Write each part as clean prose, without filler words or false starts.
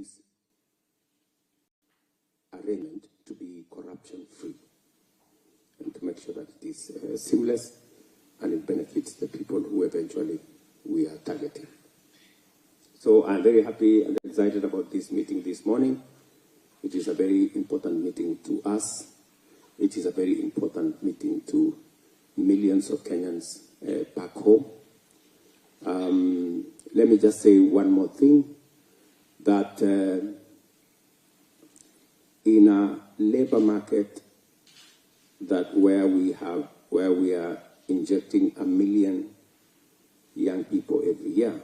this arrangement to be corruption-free and to make sure that it is seamless and it benefits the people who eventually we are targeting. So I'm very happy and excited about this meeting this morning. It is a very important meeting to us. It is a very important meeting to millions of Kenyans back home. Let me just say one more thing, that in a labor market that where we are injecting 1 million young people every year,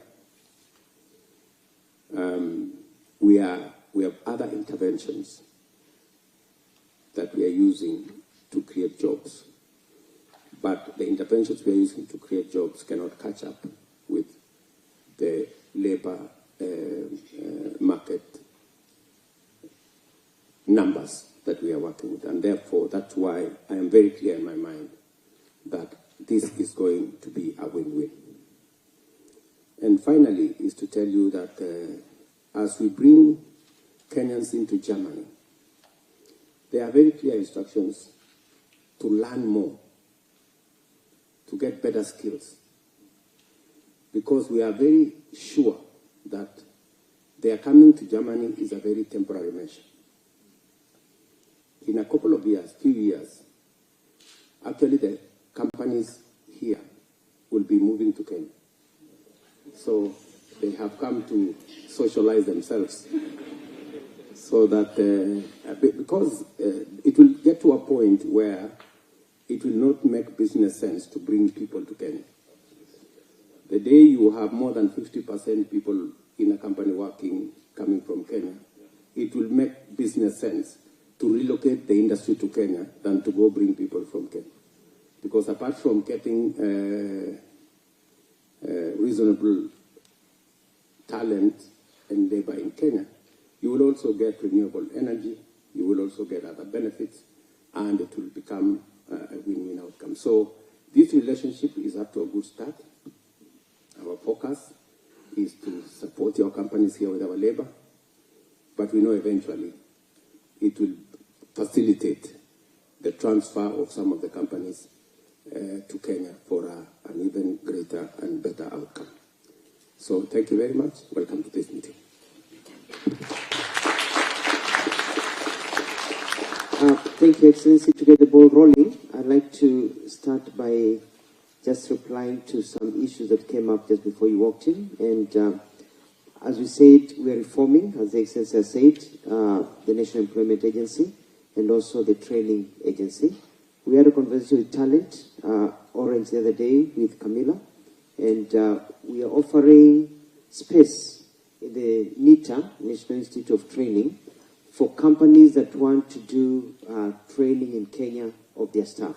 we have other interventions that we are using to create jobs. But the interventions we are using to create jobs cannot catch up with the labor market numbers that we are working with. And therefore, that's why I am very clear in my mind that this is going to be a win-win. And finally, is to tell you that as we bring Kenyans into Germany, there are very clear instructions to learn more, to get better skills, because we are very sure that their coming to Germany is a very temporary measure. In a couple of years, few years, actually the companies here will be moving to Kenya. So they have come to socialize themselves. So that, because it will get to a point where it will not make business sense to bring people to Kenya. The day you have more than 50% people in a company working, coming from Kenya, it will make business sense to relocate the industry to Kenya than to go bring people from Kenya. Because apart from getting reasonable talent and labor in Kenya, you will also get renewable energy, you will also get other benefits, and it will become a win-win outcome. So this relationship is up to a good start. Our focus is to support your companies here with our labor, but we know eventually it will facilitate the transfer of some of the companies to Kenya for an even greater and better outcome. So thank you very much. Welcome to this meeting. Thank you, Excellency. To get the ball rolling, I'd like to start by just replying to some issues that came up just before you walked in. And as we said, we are reforming, as the Excellency has said, the National Employment Agency and also the Training Agency. We had a conversation with Talent, Orange the other day with Camilla, and we are offering space in the NITA, National Institute of Training, for companies that want to do training in Kenya of their staff.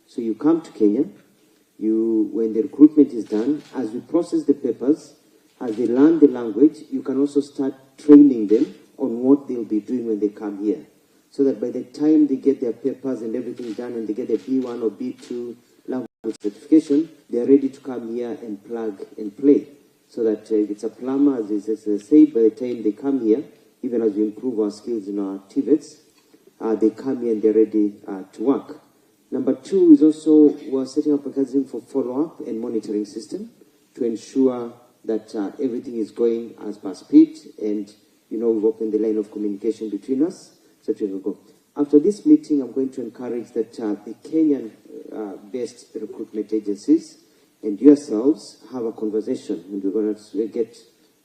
So you come to Kenya, when the recruitment is done, as we process the papers, as they learn the language, you can also start training them on what they'll be doing when they come here. So that by the time they get their papers and everything done and they get their B1 or B2 language certification, they're ready to come here and plug and play. So that if it's a plumber, as they say, by the time they come here, even as we improve our skills in our TVETs, they come here and they're ready to work. Number two is also we're setting up a mechanism for follow-up and monitoring system to ensure that everything is going as per speed, and we've opened the line of communication between us. So we will go. After this meeting, I'm going to encourage that the Kenyan-based recruitment agencies and yourselves have a conversation, and we're going to get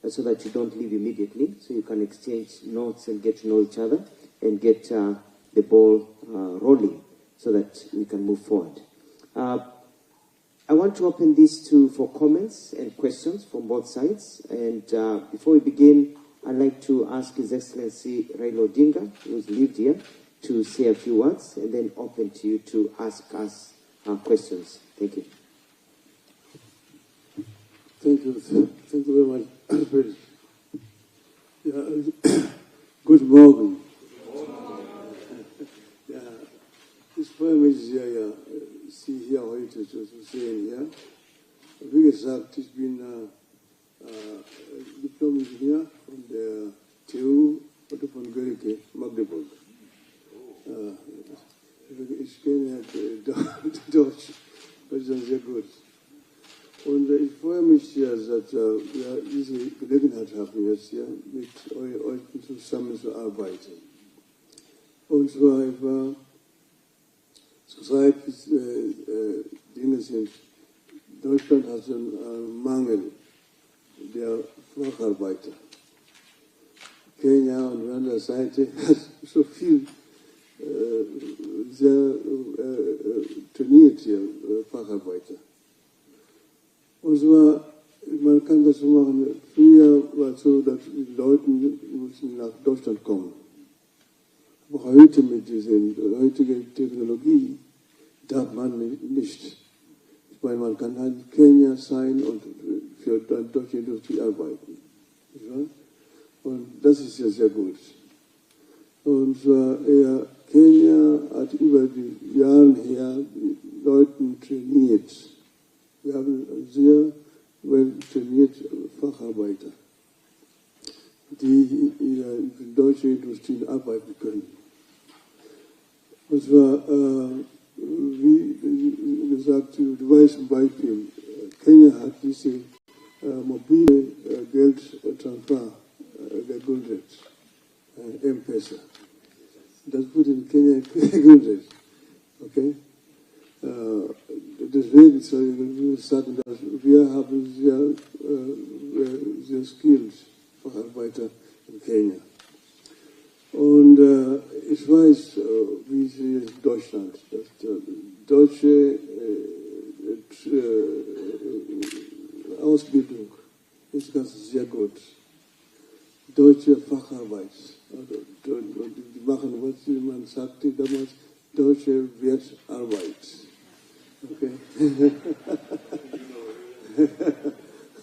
so that you don't leave immediately, so you can exchange notes and get to know each other and get the ball rolling so that we can move forward. I want to open this for comments and questions from both sides. And before we begin, I'd like to ask His Excellency Raila Odinga, who's lived here, to say a few words, and then open to you to ask us questions. Thank you. Thank you. Thank you very much. Good morning. This poem is here, see here what it is saying here. Big exact has been a diploma engineer from the TU oder von Gericke, Magdeburg. Ich kenne Deutsch, das ist sehr gut. Und ich freue mich sehr, dass wir diese Gelegenheit haben, jetzt hier mit euch zusammenzuarbeiten. Und zwar über zurzeit Dinge sind, Deutschland hat einen Mangel der Facharbeiter. Kenia und an der Seite hat so viel sehr trainierte Facharbeiter. Und zwar, man kann das so machen, früher war es so, dass die Leute mussten nach Deutschland kommen. Aber heute mit dieser heutigen Technologie darf man nicht. Ich meine, man kann halt in Kenia sein und für die deutsche Industrie arbeiten. Und das ist ja sehr gut. Und zwar, Kenia hat über die Jahre her die Leute trainiert. Wir haben sehr well trainierte Facharbeiter, die in der deutschen Industrie arbeiten können. Und zwar, wie gesagt, du weißt zum Beispiel, Kenia hat diese mobile Geldtransfer gegründet, M-Pesa. Das wurde in Kenia gegründet. Okay? Deswegen soll ich sagen, dass wir haben sehr skilled Facharbeiter in Kenia. Und ich weiß, wie es in Deutschland, dass deutsche Ausbildung ist ganz sehr gut. Deutsche Facharbeit. Also, die machen, was man sagte damals, deutsche Wertarbeit. Okay.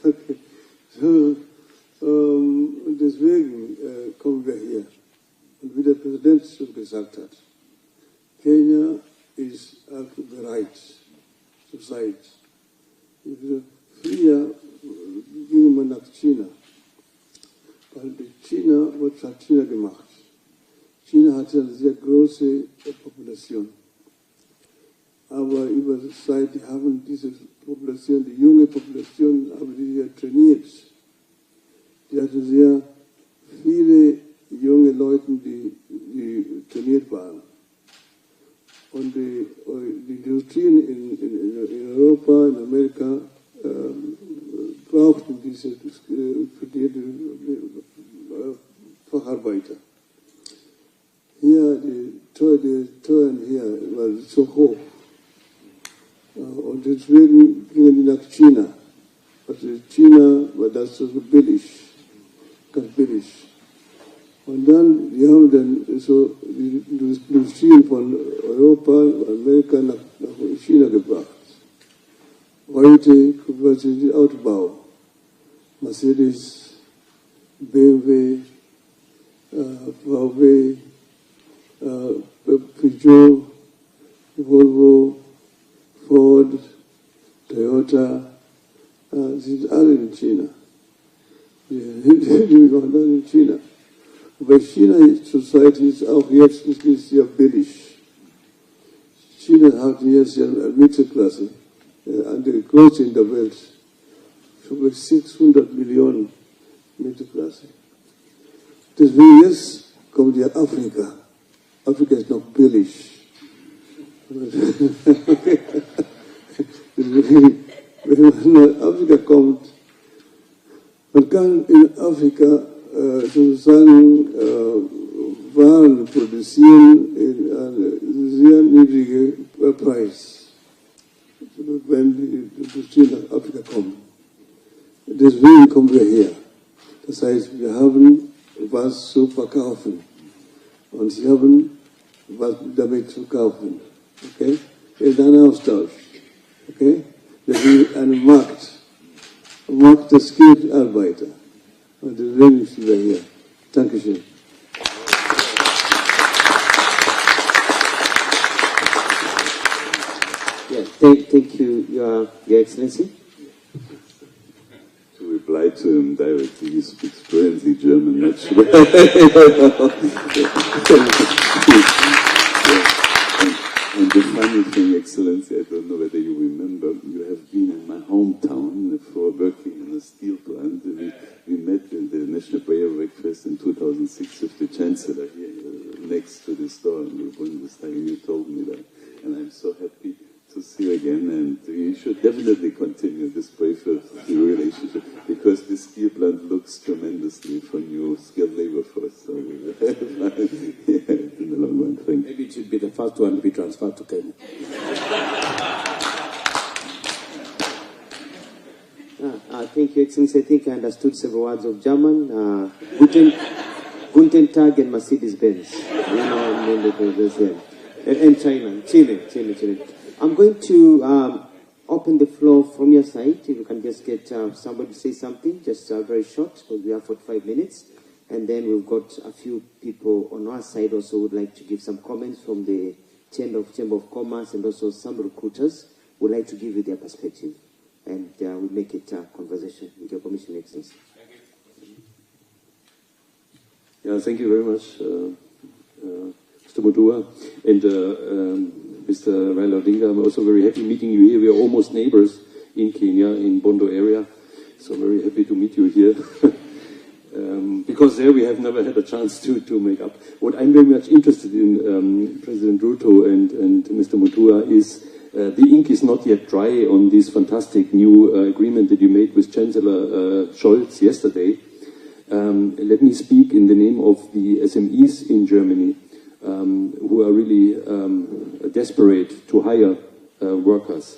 Okay. So, und deswegen kommen wir hier. Und wie der Präsident schon gesagt hat, Kenia ist auch bereit zur Zeit. Früher ging man nach China. Weil China, was hat China gemacht? China hatte eine sehr große Population. Aber über die Zeit, die haben diese Population, die junge Population, haben die ja trainiert. Die hatten sehr viele junge Leute, die trainiert waren. Und die Industrien in Europa, in Amerika, brauchten diese Facharbeiter. Hier, die Steuern hier waren so hoch. Und deswegen gingen die nach China. Also China war das so billig, ganz billig. Und dann, die haben dann so die Industrien von Europa, Amerika nach China gebracht. Heute gucken Sie den Autobau. Mercedes, BMW, VW, Peugeot, Volvo, Ford, Toyota, sind alle in China. Die waren alle in China. Weil China zurzeit ist auch jetzt ist sehr billig. China hat jetzt eine Mittelklasse, eine größte in der Welt, über 600 Millionen Mittelklasse. Deswegen jetzt kommt ja Afrika. Afrika ist noch billig. Wenn man nach Afrika kommt, man kann in Afrika sozusagen Waren produzieren in einem sehr niedrigen Preis, wenn die Industrie nach Afrika kommt. Deswegen kommen wir her. Das heißt, wir haben was zu verkaufen und sie haben was damit zu kaufen. Okay? Es ist ein Austausch. Okay? Das ist ein Markt der Skilled-Arbeiter. Und deswegen sind wir hier. Dankeschön. Yeah, thank you, Your Excellency. To reply to to him directly. He speaks fluently German, naturally. And the funny thing, Excellency, I don't know whether you remember, you have been in my hometown for working in a steel plant. We met in the National Prayer Breakfast in 2006 with the Chancellor here next to the store in the Bundestag, and you told me that. And I'm so happy to see you again, and you should definitely continue this brave relationship, because the steel plant looks tremendously for new skilled labor force. So, yeah, in the long run, thank you. Maybe it should be the first one to be transferred to Kenya. Thank you, Excellency. I think I understood several words of German. Guten Tag and Mercedes-Benz. And Chile. I'm going to open the floor from your side. If you can just get somebody to say something, just very short, because we have 45 minutes. And then we've got a few people on our side also would like to give some comments from the Chamber of Commerce, and also some recruiters would like to give you their perspective. And we'll make it a conversation with your Commission, Excellency. Yeah, thank you very much, Mr. Mutua, and Mr. Raila Odinga. I'm also very happy meeting you here. We are almost neighbors in Kenya, in Bondo area, so I'm very happy to meet you here. Because there we have never had a chance to make up. What I'm very much interested in, President Ruto and Mr. Mutua, is the ink is not yet dry on this fantastic new agreement that you made with Chancellor Scholz yesterday. Let me speak in the name of the SMEs in Germany, who are really desperate to hire workers.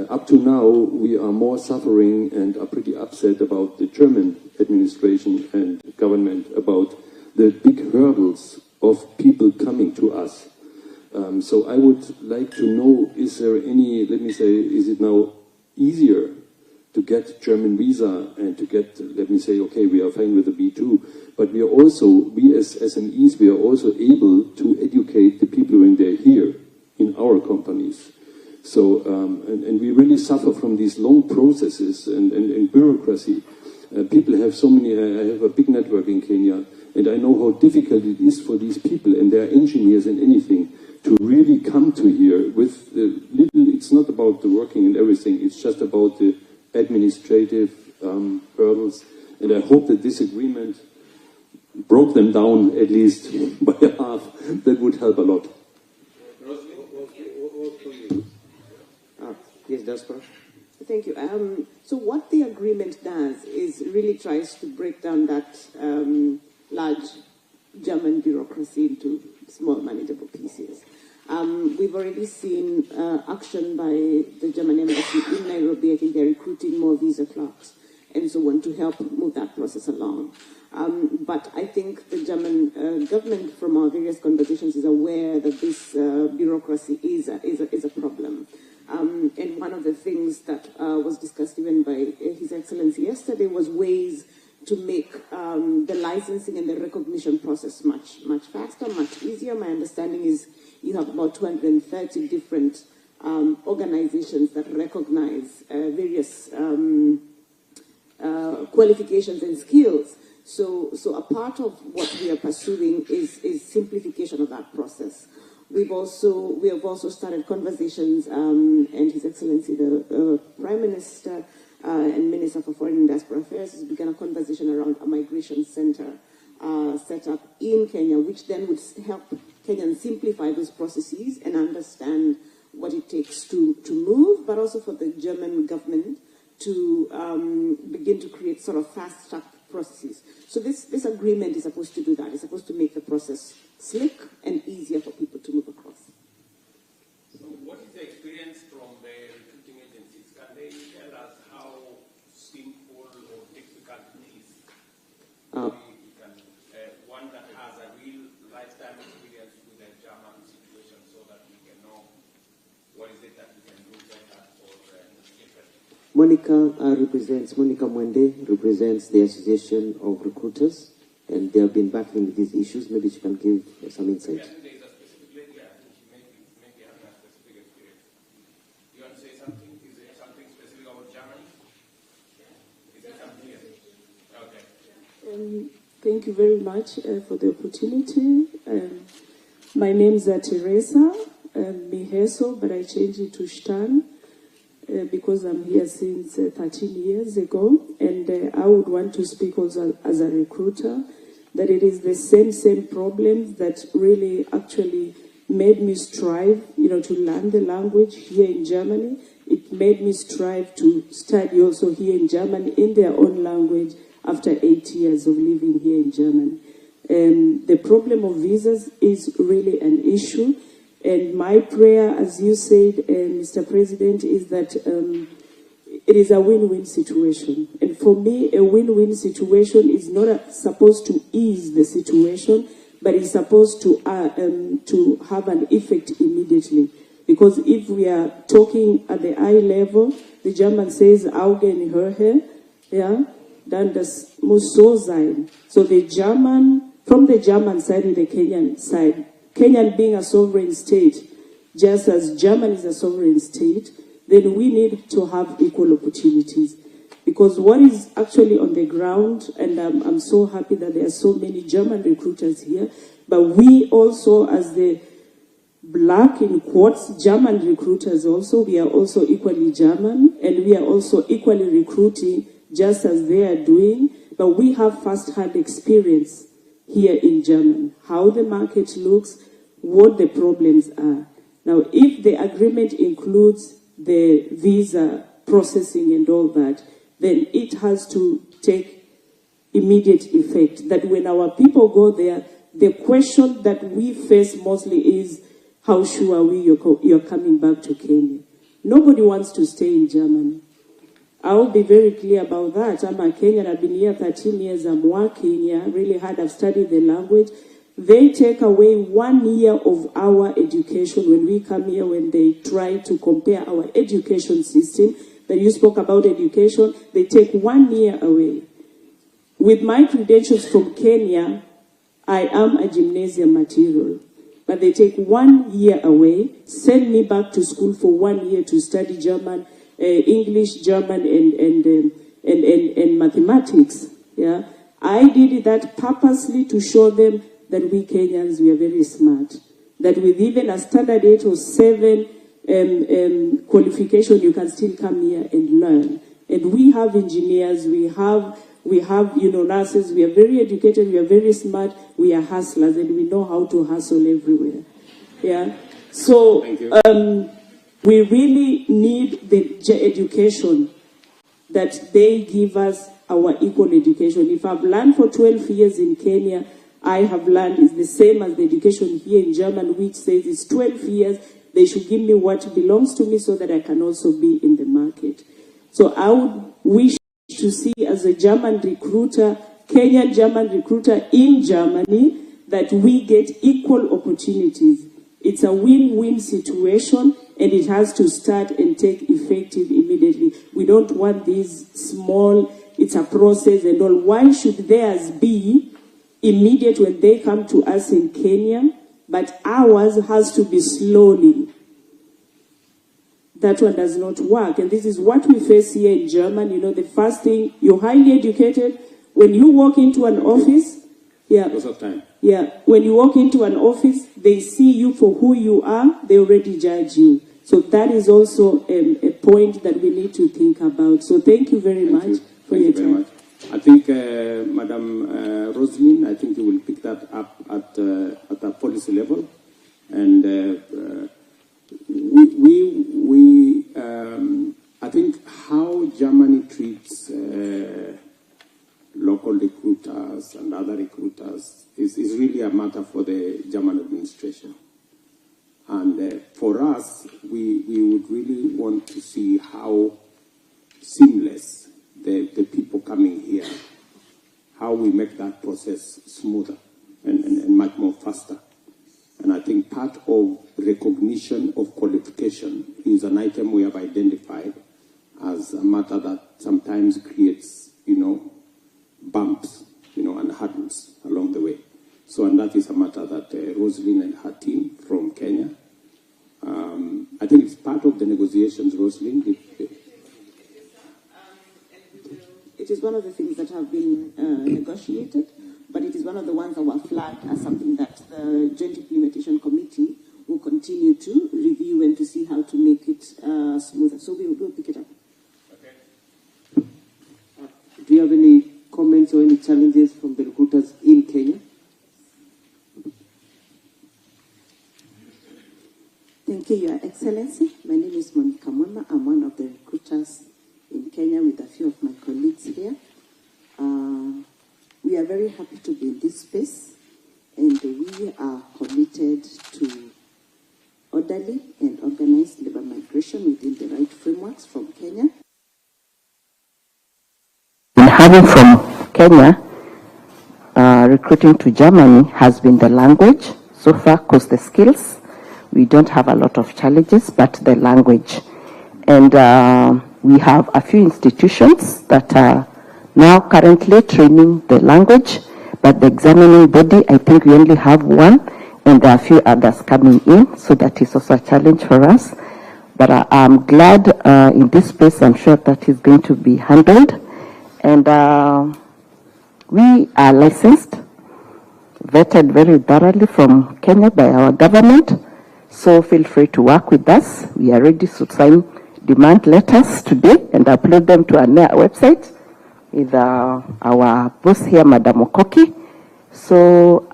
Up to now, we are more suffering and are pretty upset about the German administration and government about the big hurdles of people coming to us. So I would like to know, is there any, let me say, is it now easier to get German visa and to get, let me say, okay, we are fine with the B2, but we are also, we as SMEs, we are also able to educate the people when they're here in our companies. So, and we really suffer from these long processes and bureaucracy. People have so many, I have a big network in Kenya, and I know how difficult it is for these people, and they're engineers and anything, to really come to here with little, it's not about the working and everything, it's just about the administrative hurdles, and I hope that this agreement broke them down at least by half. That would help a lot. Yes, Diaspora. Thank you. So what the agreement does is really tries to break down that large German bureaucracy into small manageable pieces. We've already seen action by the German embassy in Nairobi. I think they're recruiting more visa clerks and so on to help move that process along. But I think the German government, from our various conversations, is aware that this bureaucracy is a problem. And one of the things that was discussed even by His Excellency yesterday was ways to make the licensing and the recognition process much faster, much easier. My understanding is you have about 230 different organizations that recognize various qualifications and skills. So a part of what we are pursuing is simplification of that process. We have also started conversations, and His Excellency, the Prime Minister and Minister for Foreign and Diaspora Affairs has begun a conversation around a migration center set up in Kenya, which then would help Kenyans simplify those processes and understand what it takes to move, but also for the German government to begin to create sort of fast-track processes. So this agreement is supposed to do that. It's supposed to make the process slick and easier for people to move across. So what is the experience from the recruiting agencies? Can they tell us how simple or difficult it is? One that has a real lifetime experience with the German situation, so that we can know what is it that we can do better or different. Monica Mwende represents the Association of Recruiters, and they have been battling with these issues. Maybe she can give some insight. I think there is a specific lady, I think she may be having a specific experience. You want to say something? Is there something specific about Germany? Is there something here? Thank you very much for the opportunity. My name is Teresa Miheso, but I changed it to Stan because I'm here since 13 years ago. And I would want to speak also as a recruiter, that it is the same problems that really actually made me strive, to learn the language here in Germany. It made me strive to study also here in Germany in their own language after 8 years of living here in Germany. The problem of visas is really an issue. And my prayer, as you said, Mr. President, is that it is a win-win situation. And for me, a win-win situation is not supposed to ease the situation, but it's supposed to have an effect immediately. Because if we are talking at the eye level, the German says, Augen höher, yeah, dann das muss so sein. So the German, from the German side and the Kenyan side, Kenya being a sovereign state, just as Germany is a sovereign state, then we need to have equal opportunities. Because what is actually on the ground, and I'm so happy that there are so many German recruiters here, but we also, as the black, in quotes, German recruiters also, we are also equally German, and we are also equally recruiting just as they are doing, but we have first-hand experience here in Germany, how the market looks, what the problems are. Now, if the agreement includes the visa processing and all that, then it has to take immediate effect. That when our people go there, the question that we face mostly is, how sure are we you're coming back to Kenya? Nobody wants to stay in Germany. I'll be very clear about that. I'm a Kenyan, I've been here 13 years, I'm working here, really hard, I've studied the language. They take away 1 year of our education when we come here, when they try to compare our education system. That you spoke about education, they take 1 year away. With my credentials from Kenya, I am a gymnasium material. But they take 1 year away, send me back to school for 1 year to study German, English, German, and mathematics. Yeah, I did that purposely to show them that we Kenyans, we are very smart. That with even a standard 8 or 7 qualification, you can still come here and learn. And we have engineers, we have nurses, we are very educated, we are very smart, we are hustlers, and we know how to hustle everywhere. Yeah. So we really need the education that they give us, our equal education. If I've learned for 12 years in Kenya, I have learned is the same as the education here in Germany, which says it's 12 years. They should give me what belongs to me so that I can also be in the market. So I would wish to see, as a German recruiter, Kenyan German recruiter in Germany, that we get equal opportunities. It's a win-win situation, and it has to start and take effective immediately. We don't want these small, it's a process and all. Why should theirs be immediate when they come to us in Kenya, but ours has to be slowly? That one does not work. And this is what we face here in Germany. The first thing, you're highly educated. When you walk into an office, Lots of time. When you walk into an office, they see you for who you are, they already judge you. So that is also a point that we need to think about. So thank you very much for your time. I think, Madam Roslyn, I think you will pick that up at the policy level. And I think how Germany treats local recruiters and other recruiters is really a matter for the German administration. And for us, we would really want to see how seamless the people coming here, how we make that process smoother and much more faster. And I think part of recognition of qualification is an item we have identified as a matter that sometimes creates, bumps, and hurdles along the way. So, and that is a matter that Roslyn and her team from Kenya, I think it's part of the negotiations, Roslyn. It is one of the things that have been negotiated, but it is one of the ones that were flagged as something that the Joint Implementation Committee will continue to review and to see how to make it smoother. So we will pick it up. Okay. Do you have any comments or any challenges from the recruiters in Kenya? Thank you, Your Excellency. My name is Monica Mwema. I'm one of the recruiters in Kenya with a few of my colleagues here. We are very happy to be in this space, and we are committed to orderly and organized labor migration within the right frameworks from Kenya. And having from Kenya, recruiting to Germany has been the language so far, because the skills, we don't have a lot of challenges, but the language. And we have a few institutions that are now currently training the language, but the examining body, I think we only have one, and there are a few others coming in, so that is also a challenge for us. But I'm glad in this space, I'm sure that is going to be handled. And we are licensed, vetted very thoroughly from Kenya by our government. So feel free to work with us. We are ready to sign demand letters today and upload them to our website with our boss here, Madam Okoki. So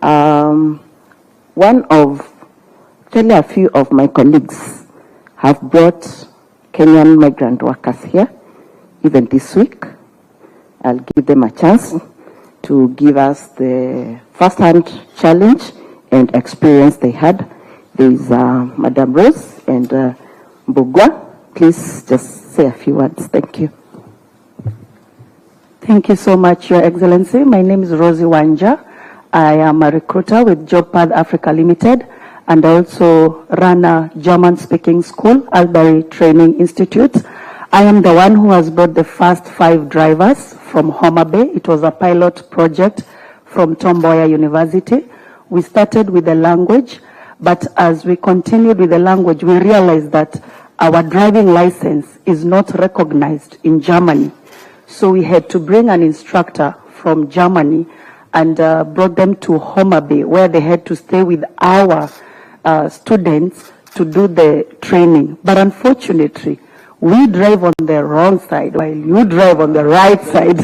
actually a few of my colleagues have brought Kenyan migrant workers here, even this week. I'll give them a chance to give us the first-hand challenge and experience they had. There is Madam Rose and Mbugwa. Please just say a few words. Thank you. Thank you so much, Your Excellency. My name is Rosie Wanja. I am a recruiter with JobPath Africa Limited, and I also run a German-speaking school, Albury Training Institute. I am the one who has brought the first 5 drivers from Homa Bay. It was a pilot project from Tom Mboya University. We started with the language, but as we continued with the language, we realized that our driving license is not recognized in Germany. So we had to bring an instructor from Germany and brought them to Homa Bay, where they had to stay with our students to do the training. But unfortunately, we drive on the wrong side while you drive on the right side.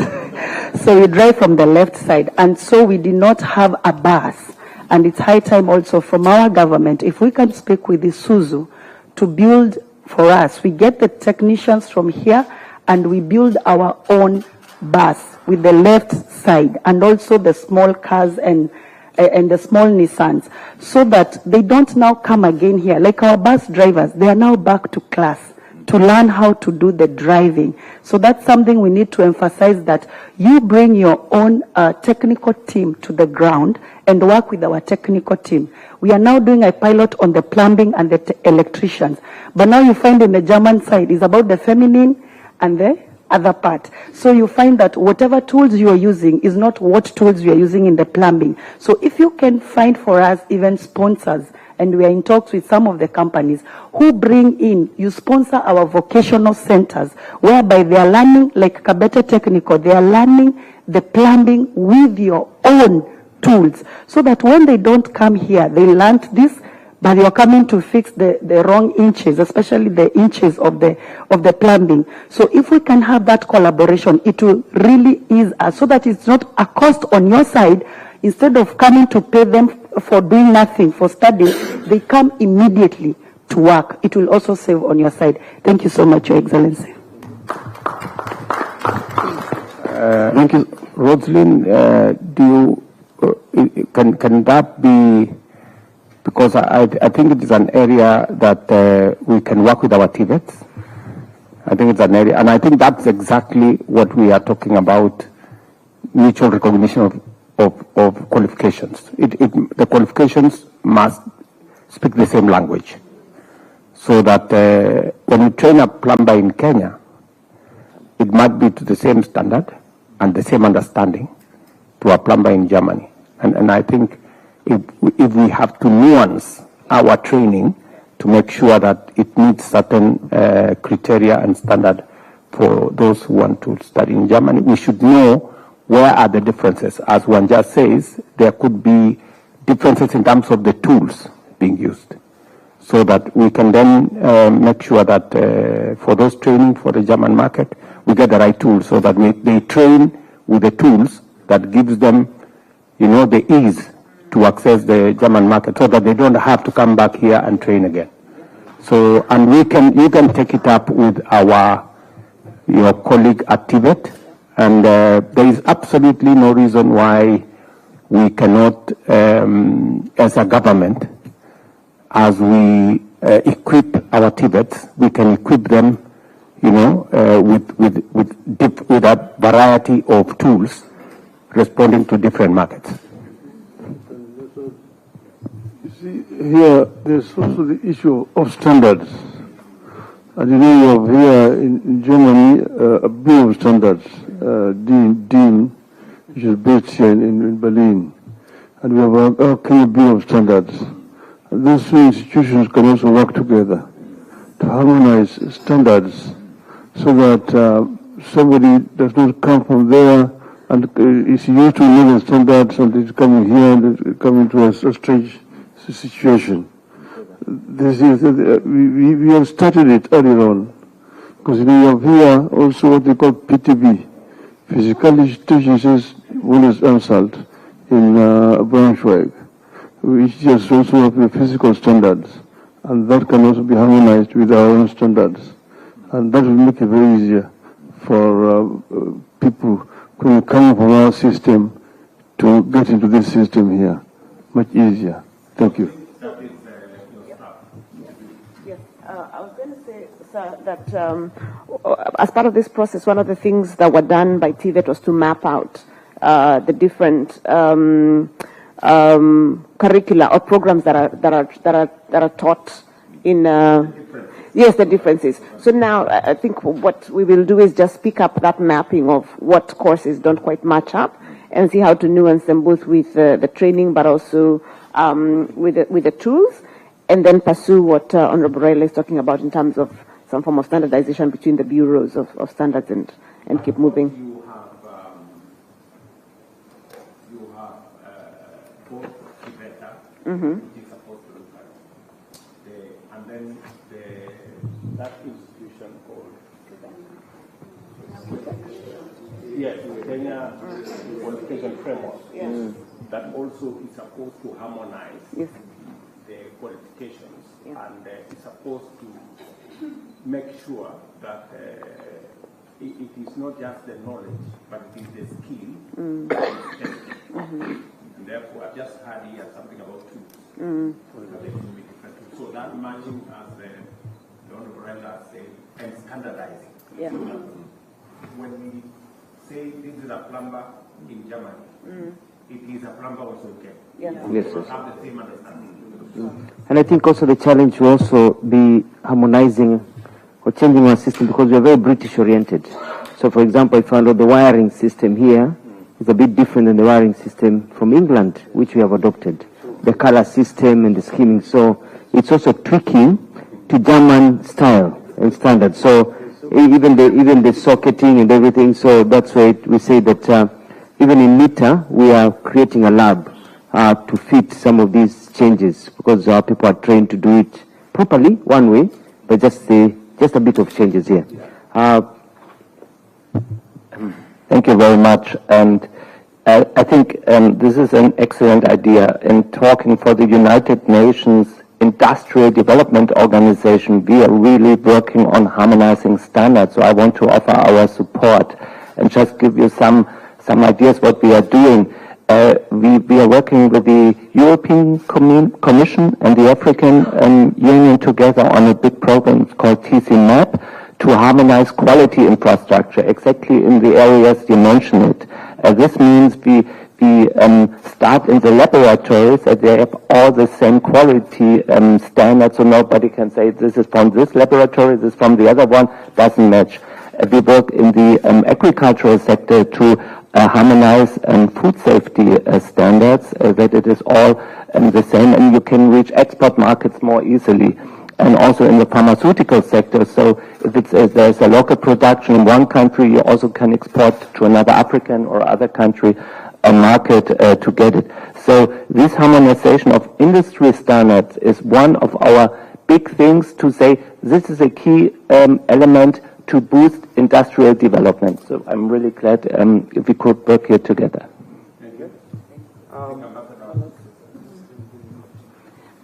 So we drive from the left side. And so we did not have a bus. And it's high time also from our government, if we can speak with Isuzu to build for us. We get the technicians from here and we build our own bus with the left side, and also the small cars and the small Nissans, so that they don't now come again here. Like our bus drivers, they are now back to class to learn how to do the driving. So that's something we need to emphasize, that you bring your own technical team to the ground and work with our technical team. We are now doing a pilot on the plumbing and the electricians. But now you find in the German side is about the feminine and the other part. So you find that whatever tools you are using is not what tools you are using in the plumbing. So if you can find for us even sponsors, and we are in talks with some of the companies who bring in, you sponsor our vocational centers, whereby they are learning, like Kabete Technical, they are learning the plumbing with your own tools, so that when they don't come here, they learned this, but you're coming to fix the wrong inches, especially the inches of the plumbing. So if we can have that collaboration, it will really ease us, so that it's not a cost on your side. Instead of coming to pay them for doing nothing, for studying, they come immediately to work. It will also save on your side. Thank you so much, Your Excellency. Thank you. Rosalind, can that be, because I think it is an area that we can work with our TVETs. I think it's an area, and I think that's exactly what we are talking about, mutual recognition of qualifications. The qualifications must speak the same language, so that when you train a plumber in Kenya, it might be to the same standard and the same understanding to a plumber in Germany. And I think if we have to nuance our training to make sure that it meets certain criteria and standard for those who want to study in Germany. We should know where are the differences. As one just says, there could be differences in terms of the tools being used, so that we can then make sure that for those training for the German market, we get the right tools, so that they train with the tools that gives them, the ease to access the German market, so that they don't have to come back here and train again. So, and you can take it up with your colleague at TVET, and there is absolutely no reason why we cannot, as a government, as we equip our TVETs, we can equip them, with a variety of tools responding to different markets. You see, here there's also the issue of standards. And you have here in Germany a Bureau of Standards, DIN, which is based here in Berlin. And we have our Kenya Bureau of Standards. And those two institutions can also work together to harmonize standards, so that somebody does not come from there and is used to another standards and is coming here and coming to a strange situation. This is, we have started it earlier on, because we have here also what they call PTB, Physical Institutions Bundesanstalt in Braunschweig, which just also have the physical standards, and that can also be harmonized with our own standards. And that will make it very easier for people who come from our system to get into this system here. Much easier. Thank you. Yes, I was going to say, sir, that as part of this process, one of the things that were done by TVET was to map out the different curricula or programs that are taught in. Yes, the differences. So now I think what we will do is just pick up that mapping of what courses don't quite match up and see how to nuance them, both with the training but also with the tools, and then pursue what Honorable Raila is talking about in terms of some form of standardization between the bureaus of standards and keep moving. You have both Tibeta, which is supposed to look at and then that institution called Kenya Qualification Framework, that also is supposed to harmonize the qualifications, and is supposed to make sure that it is not just the knowledge, but it is the skill that is tested. And therefore, I just had here something about tools. So that matching, as the Honorable Raila said, and standardizing. Yeah. So that when we say this is a plumber in Germany, it is a plumber also in Kenya. Yeah. Yes, So have the same understanding. And I think also the challenge will also be harmonizing or changing our system, because we are very British oriented. So for example, if I know the wiring system here is a bit different than the wiring system from England, which we have adopted. The color system and the scheming. So it's also tweaking to German style and standards. So even the socketing and everything. So that's why we say that even in MITA, we are creating a lab to fit some of these changes, because our people are trained to do it properly, one way, but just a bit of changes here. Thank you very much. And I think this is an excellent idea. In talking for the United Nations Industrial Development Organization, we are really working on harmonizing standards. So I want to offer our support and just give you some ideas what we are doing. We are working with the European Commission and the African Union together on a big program called TC-MAP to harmonize quality infrastructure, exactly in the areas you mentioned. This means we start in the laboratories and they have all the same quality standards, so nobody can say this is from this laboratory, this is from the other one, doesn't match. We work in the agricultural sector to harmonize food safety standards, that it is all the same, and you can reach export markets more easily. and also in the pharmaceutical sector. So if there's a local production in one country, you also can export to another African or other country a market to get it. So this harmonization of industry standards is one of our big things to say this is a key element to boost industrial development. So I'm really glad if we could work here together.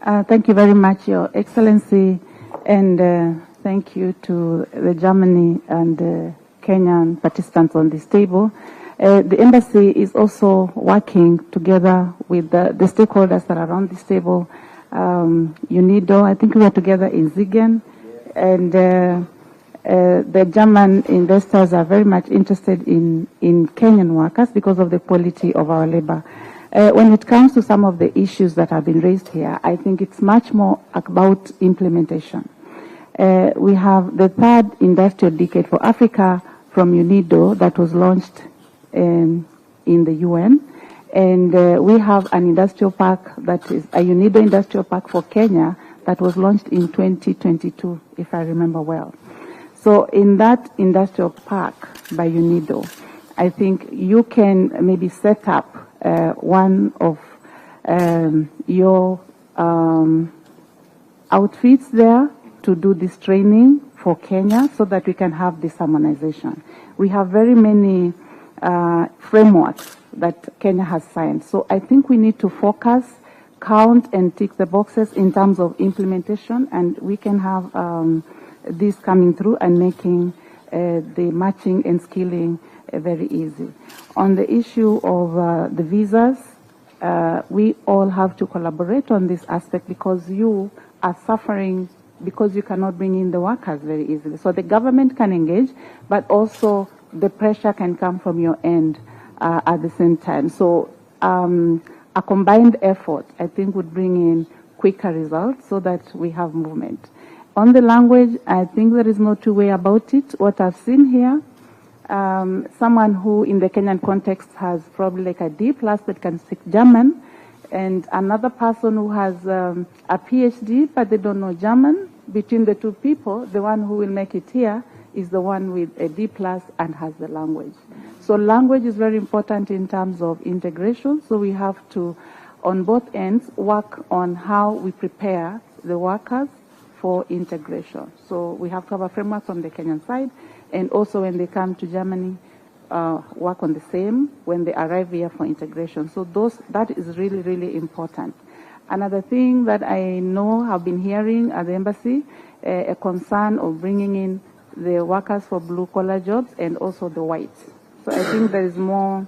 Thank you very much, Your Excellency, and thank you to the Germany and the Kenyan participants on this table. The embassy is also working together with the stakeholders that are around this table. UNIDO, I think we are together in Zigen, and the German investors are very much interested in Kenyan workers because of the quality of our labor. When it comes to some of the issues that have been raised here, I think it's much more about implementation. We have the third industrial decade for Africa from UNIDO that was launched in the UN. And we have an industrial park that is a UNIDO industrial park for Kenya that was launched in 2022, if I remember well. So in that industrial park by UNIDO, I think you can maybe set up one of your outfits there to do this training for Kenya so that we can have this harmonization. We have very many frameworks that Kenya has signed. So I think we need to focus, count and tick the boxes in terms of implementation, and we can have this coming through and making the matching and skilling very easy. On the issue of the visas, we all have to collaborate on this aspect because you are suffering because you cannot bring in the workers very easily. So the government can engage, but also the pressure can come from your end at the same time. So a combined effort, I think, would bring in quicker results so that we have movement. On the language, I think there is no two way about it. What I've seen here, someone who in the Kenyan context has probably like a D+ that can speak German, and another person who has a PhD but they don't know German. Between the two people, the one who will make it here is the one with a D+ and has the language. So language is very important in terms of integration. So we have to, on both ends, work on how we prepare the workers for integration. So we have to have a framework on the Kenyan side, and also when they come to Germany, work on the same when they arrive here for integration. So that is really, really important. Another thing that I know I've been hearing at the embassy, a concern of bringing in the workers for blue-collar jobs and also the whites. So I think there is more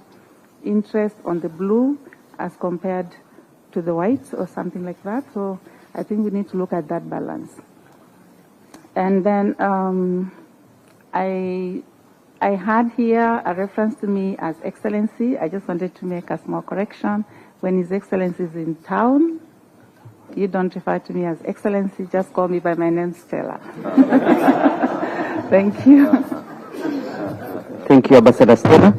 interest on the blue as compared to the whites or something like that. So I think we need to look at that balance. And then I had here a reference to me as Excellency. I just wanted to make a small correction. When His Excellency is in town, you don't refer to me as Excellency, just call me by my name, Stella. Thank you. Thank you, Ambassador Stella.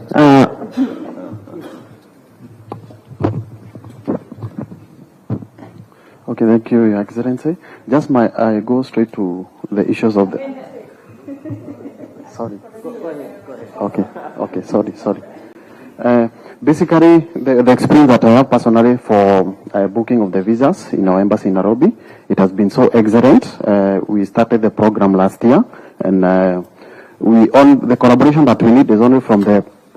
Okay, thank you, Your Excellency. I go straight to the issues of the... Sorry. Go ahead. Okay, sorry. Basically, the experience that I have personally for booking of the visas in our embassy in Nairobi, it has been so excellent. We started the program last year, and the collaboration that we need is only from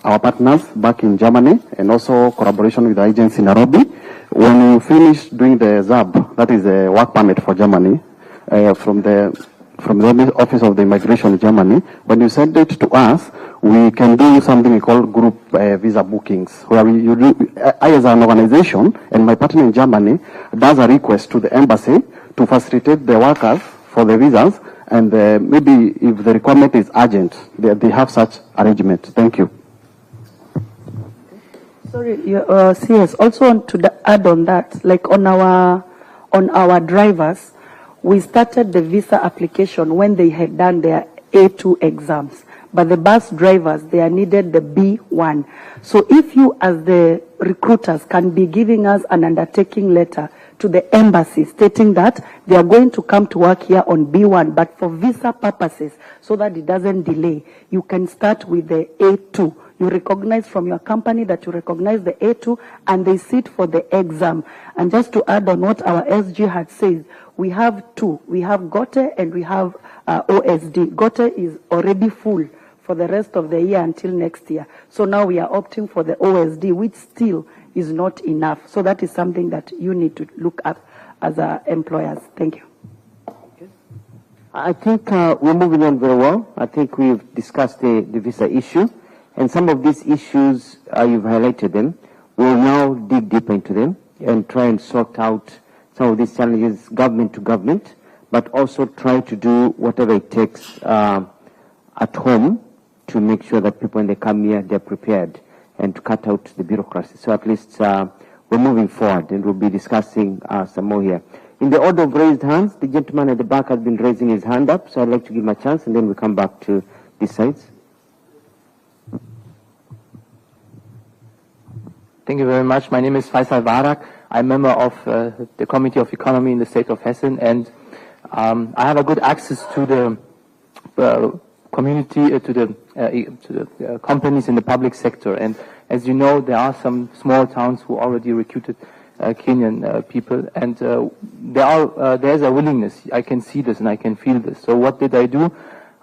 our partners back in Germany, and also collaboration with the agents in Nairobi. When you finish doing the ZAB, that is a work permit for Germany, from the Office of the Immigration in Germany, when you send it to us, we can do something we call group visa bookings, where I as an organization and my partner in Germany does a request to the embassy to facilitate the workers for the visas, and maybe if the requirement is urgent, they have such arrangement. Thank you. Sorry, CS, also to add on that, like on our drivers, we started the visa application when they had done their A2 exams. But the bus drivers, they are needed the B1. So if you as the recruiters can be giving us an undertaking letter to the embassy stating that they are going to come to work here on B1, but for visa purposes, so that it doesn't delay, you can start with the A2. You recognize from your company that you recognize the A2, and they sit for the exam. And just to add on what our SG had said, we have two. We have GOTE and we have OSD. GOTE is already full for the rest of the year until next year. So now we are opting for the OSD, which still is not enough. So that is something that you need to look at as employers. Thank you. Okay. I think we're moving on very well. I think we've discussed the visa issue, and some of these issues, you've highlighted them. We'll now dig deeper into them and try and sort out some of these challenges government to government, but also try to do whatever it takes at home to make sure that people, when they come here, they're prepared, and to cut out the bureaucracy. So at least we're moving forward, and we'll be discussing some more here. In the order of raised hands, the gentleman at the back has been raising his hand up, so I'd like to give him a chance, and then we come back to these sides. Thank you very much. My name is Faisal Barak. I'm a member of the Committee of Economy in the state of Hessen, and I have a good access to the community, to the companies in the public sector. And as you know, there are some small towns who already recruited Kenyan people, and there's a willingness. I can see this and I can feel this. So what did I do?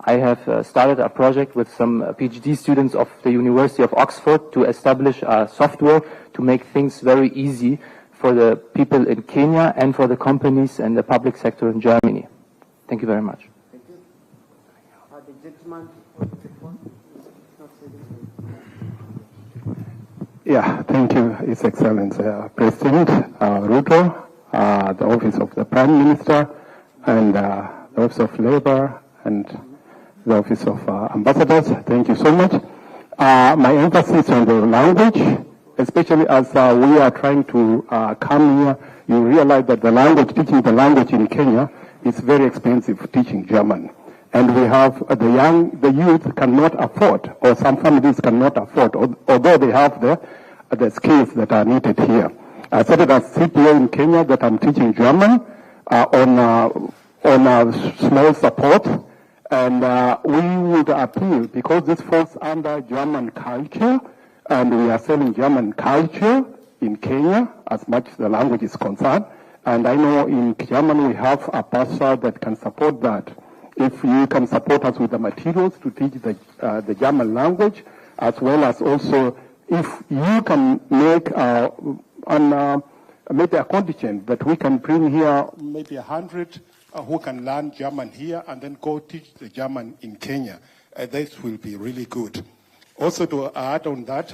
I have started a project with some PhD students of the University of Oxford to establish a software to make things very easy for the people in Kenya and for the companies and the public sector in Germany. Thank you very much. Thank you. The gentleman. Yeah, thank you, His Excellency President Ruto, the Office of the Prime Minister, and the Office of Labor, and the Office of Ambassadors. Thank you so much. My emphasis on the language, especially as we are trying to come here, you realize that the language, teaching the language in Kenya is very expensive, teaching German. And we have the youth cannot afford, or some families cannot afford, although they have the skills that are needed here. I started a CPA in Kenya that I'm teaching German on a small support, and we would appeal, because this falls under German culture, and we are selling German culture in Kenya as much as the language is concerned. And I know in Germany we have a pastor that can support that. If you can support us with the materials to teach the German language, as well as also if you can make maybe a contingent that we can bring here, maybe 100 who can learn German here and then go teach the German in Kenya. This will be really good. Also to add on that,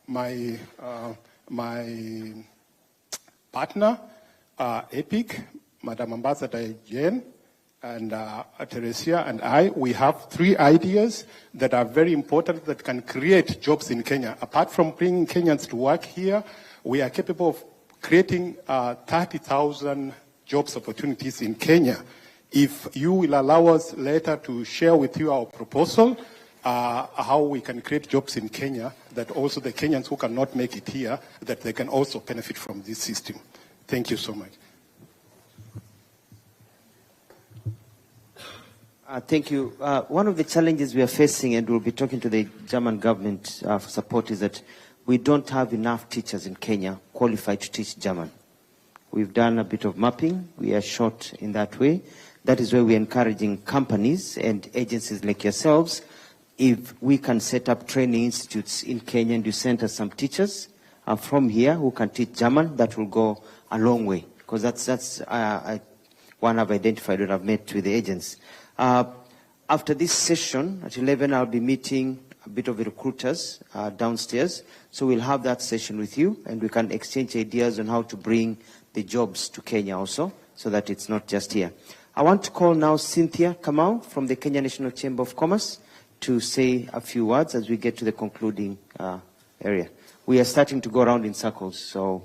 my partner, EPIC, Madam Ambassador Jane, and Teresia and I, we have 3 ideas that are very important that can create jobs in Kenya. Apart from bringing Kenyans to work here, we are capable of creating 30,000 jobs opportunities in Kenya. If you will allow us later to share with you our proposal, how we can create jobs in Kenya, that also the Kenyans who cannot make it here, that they can also benefit from this system. Thank you so much. Thank you. One of the challenges we are facing, and we'll be talking to the German government for support, is that we don't have enough teachers in Kenya qualified to teach German. We've done a bit of mapping. We are short in that way. That is why we're encouraging companies and agencies like yourselves, if we can set up training institutes in Kenya and you send us some teachers from here who can teach German, that will go a long way. Because that's one I've identified when I've met with the agents. After this session at 11, I'll be meeting a bit of the recruiters downstairs. So we'll have that session with you, and we can exchange ideas on how to bring the jobs to Kenya also, so that it's not just here. I want to call now Cynthia Kamau from the Kenya National Chamber of Commerce to say a few words as we get to the concluding area. We are starting to go around in circles, so